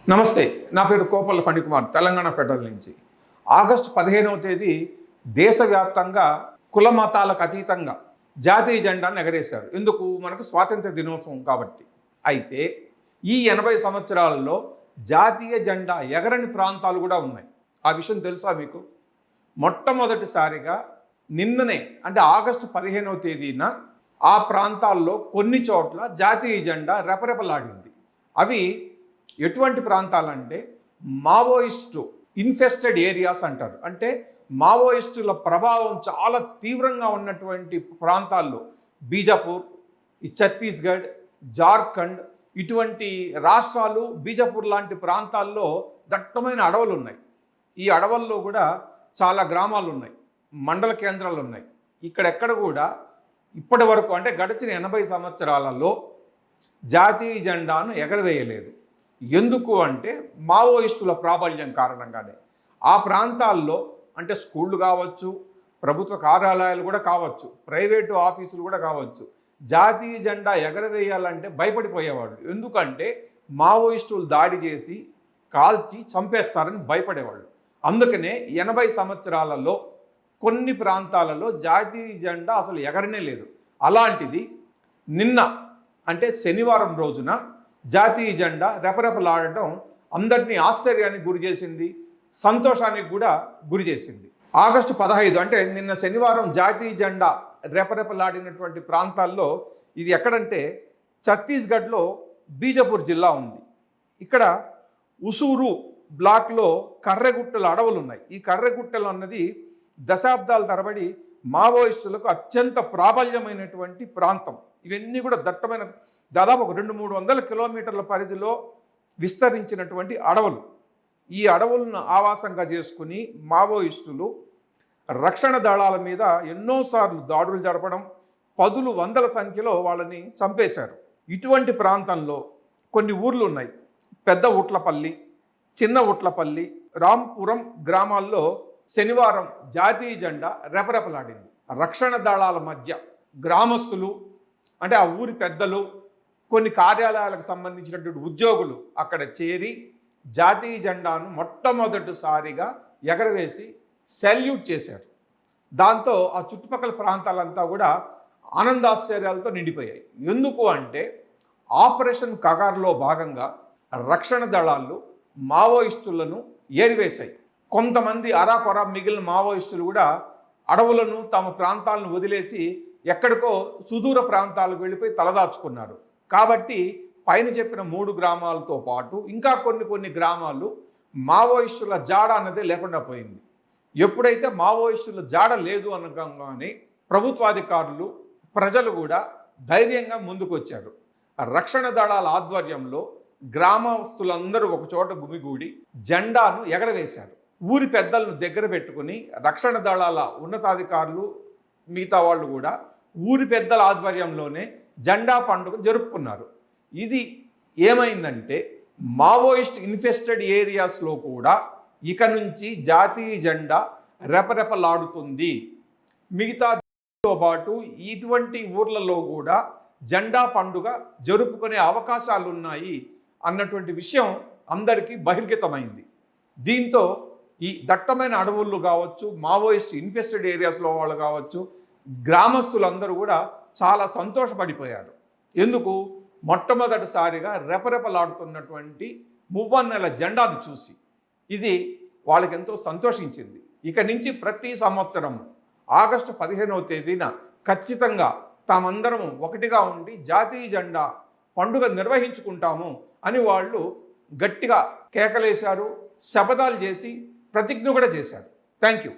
నమస్తే. నా పేరు కోపల్ల ఫణికుమార్, తెలంగాణ ఫెడరల్ నుంచి. ఆగస్టు 15వ తేదీ దేశవ్యాప్తంగా కుల మతాలకు అతీతంగా జాతీయ జెండాను ఎగరేశారు. ఎందుకు? మనకు స్వాతంత్ర దినోత్సవం కాబట్టి. అయితే ఈ 80 సంవత్సరాలలో జాతీయ జెండా ఎగరని ప్రాంతాలు కూడా ఉన్నాయి. ఆ విషయం తెలుసా మీకు? మొట్టమొదటిసారిగా నిన్ననే అంటే ఆగస్టు 15వ తేదీన ఆ ప్రాంతాల్లో కొన్ని చోట్ల జాతీయ జెండా రెపరెపలాడింది. అవి ఎటువంటి ప్రాంతాలంటే మావోయిస్టు ఇన్ఫెస్టెడ్ ఏరియాస్ అంటారు. అంటే మావోయిస్టుల ప్రభావం చాలా తీవ్రంగా ఉన్నటువంటి ప్రాంతాల్లో బీజాపూర్, ఈ ఛత్తీస్గఢ్, జార్ఖండ్ ఇటువంటి రాష్ట్రాలు, బీజాపూర్ లాంటి ప్రాంతాల్లో దట్టమైన అడవులు ఉన్నాయి. ఈ అడవుల్లో కూడా చాలా గ్రామాలు ఉన్నాయి, మండల కేంద్రాలు ఉన్నాయి. ఇక్కడెక్కడ కూడా ఇప్పటి వరకు అంటే గడిచిన 80 సంవత్సరాలలో జాతీయ జెండాను ఎగరవేయలేదు. ఎందుకు అంటే మావోయిస్టుల ప్రాబల్యం కారణంగానే. ఆ ప్రాంతాల్లో అంటే స్కూళ్ళు కావచ్చు, ప్రభుత్వ కార్యాలయాలు కూడా కావచ్చు, ప్రైవేటు ఆఫీసులు కూడా కావచ్చు, జాతీయ జెండా ఎగరవేయాలంటే భయపడిపోయేవాళ్ళు. ఎందుకంటే మావోయిస్టులు దాడి చేసి కాల్చి చంపేస్తారని భయపడేవాళ్ళు. అందుకనే 80 సంవత్సరాలలో కొన్ని ప్రాంతాలలో జాతీయ జెండా అసలు ఎగరనే లేదు. అలాంటిది నిన్న అంటే శనివారం రోజున జాతీయ జెండా రెపరెపలాడటం అందరినీ ఆశ్చర్యానికి గురి చేసింది, సంతోషానికి కూడా గురి చేసింది. ఆగస్టు 15 అంటే నిన్న శనివారం జాతీయ జెండా రెపరెపలాడినటువంటి ప్రాంతాల్లో ఇది ఎక్కడంటే ఛత్తీస్గఢ్లో బీజాపూర్ జిల్లా ఉంది. ఇక్కడ ఉసూరు బ్లాక్లో కర్రెగుట్టల అడవులు ఉన్నాయి. ఈ కర్రెగుట్టలు అన్నది దశాబ్దాల తరబడి మావోయిస్టులకు అత్యంత ప్రాబల్యమైనటువంటి ప్రాంతం. ఇవన్నీ కూడా దట్టమైన దాదాపు ఒక 200-300 కిలోమీటర్ల పరిధిలో విస్తరించినటువంటి అడవులు. ఈ అడవులను ఆవాసంగా చేసుకుని మావోయిస్టులు రక్షణ దళాల మీద ఎన్నోసార్లు దాడులు జరపడం, పదులు వందల సంఖ్యలో వాళ్ళని చంపేశారు. ఇటువంటి ప్రాంతంలో కొన్ని ఊర్లు ఉన్నాయి. పెద్ద ఉట్లపల్లి, చిన్న ఉట్లపల్లి, రాంపురం గ్రామాల్లో శనివారం జాతీయ జెండా రెపరెపలాడింది. రక్షణ దళాల మధ్య గ్రామస్తులు అంటే ఆ ఊరి పెద్దలు, కొన్ని కార్యాలయాలకు సంబంధించినటువంటి ఉద్యోగులు అక్కడ చేరి జాతీయ జెండాను మొట్టమొదటిసారిగా ఎగరవేసి సెల్యూట్ చేశారు. దాంతో ఆ చుట్టుపక్కల ప్రాంతాలంతా కూడా ఆనందాశ్చర్యాలతో నిండిపోయాయి. ఎందుకు అంటే ఆపరేషన్ కగార్లో భాగంగా రక్షణ దళాలు మావోయిస్టులను ఏరివేశాయి. కొంతమంది అరాకొరా మిగిలిన మావోయిస్టులు కూడా అడవులను, తమ ప్రాంతాలను వదిలేసి ఎక్కడికో సుదూర ప్రాంతాలకు వెళ్ళిపోయి తలదాచుకున్నారు. కాబట్టి పైన చెప్పిన 3 గ్రామాలతో పాటు ఇంకా కొన్ని గ్రామాలు మావోయిస్టుల జాడ అన్నదే లేకుండా పోయింది. ఎప్పుడైతే మావోయిస్టుల జాడ లేదు అనగానే ప్రభుత్వాధికారులు, ప్రజలు కూడా ధైర్యంగా ముందుకు వచ్చారు. రక్షణ దళాల ఆధ్వర్యంలో గ్రామస్తులందరూ ఒక చోట గుమిగూడి జెండాను ఎగరవేశారు. ఊరి పెద్దలను దగ్గర పెట్టుకుని రక్షణ దళాల ఉన్నతాధికారులు, మిగతా వాళ్ళు కూడా ఊరి పెద్దల ఆధ్వర్యంలోనే జెండా పండుగ జరుపుకున్నారు. ఇది ఏమైందంటే మావోయిస్ట్ ఇన్ఫెస్టెడ్ ఏరియాస్లో కూడా ఇక నుంచి జాతీయ జెండా రెపరెపలాడుతుంది. మిగతాతో పాటు ఇటువంటి ఊర్లలో కూడా జెండా పండుగ జరుపుకునే అవకాశాలు ఉన్నాయి అన్నటువంటి విషయం అందరికీ బహిర్గతమైంది. దీంతో ఈ దట్టమైన అడవులు కావచ్చు, మావోయిస్ట్ ఇన్ఫెస్టెడ్ ఏరియాస్లో వాళ్ళు కావచ్చు, గ్రామస్తులందరూ కూడా చాలా సంతోషపడిపోయారు. ఎందుకు? మొట్టమొదటిసారిగా రెపరెపలాడుతున్నటువంటి మువ్వన్నెల జెండాను చూసి ఇది వాళ్ళకి ఎంతో సంతోషించింది. ఇక నుంచి ప్రతి సంవత్సరం ఆగస్టు 15వ తేదీన ఖచ్చితంగా తామందరము ఒకటిగా ఉండి జాతీయ జెండా పండుగ నిర్వహించుకుంటాము అని వాళ్ళు గట్టిగా కేకలేశారు, శపథాలు చేసి ప్రతిజ్ఞ కూడా చేశారు. Thank you.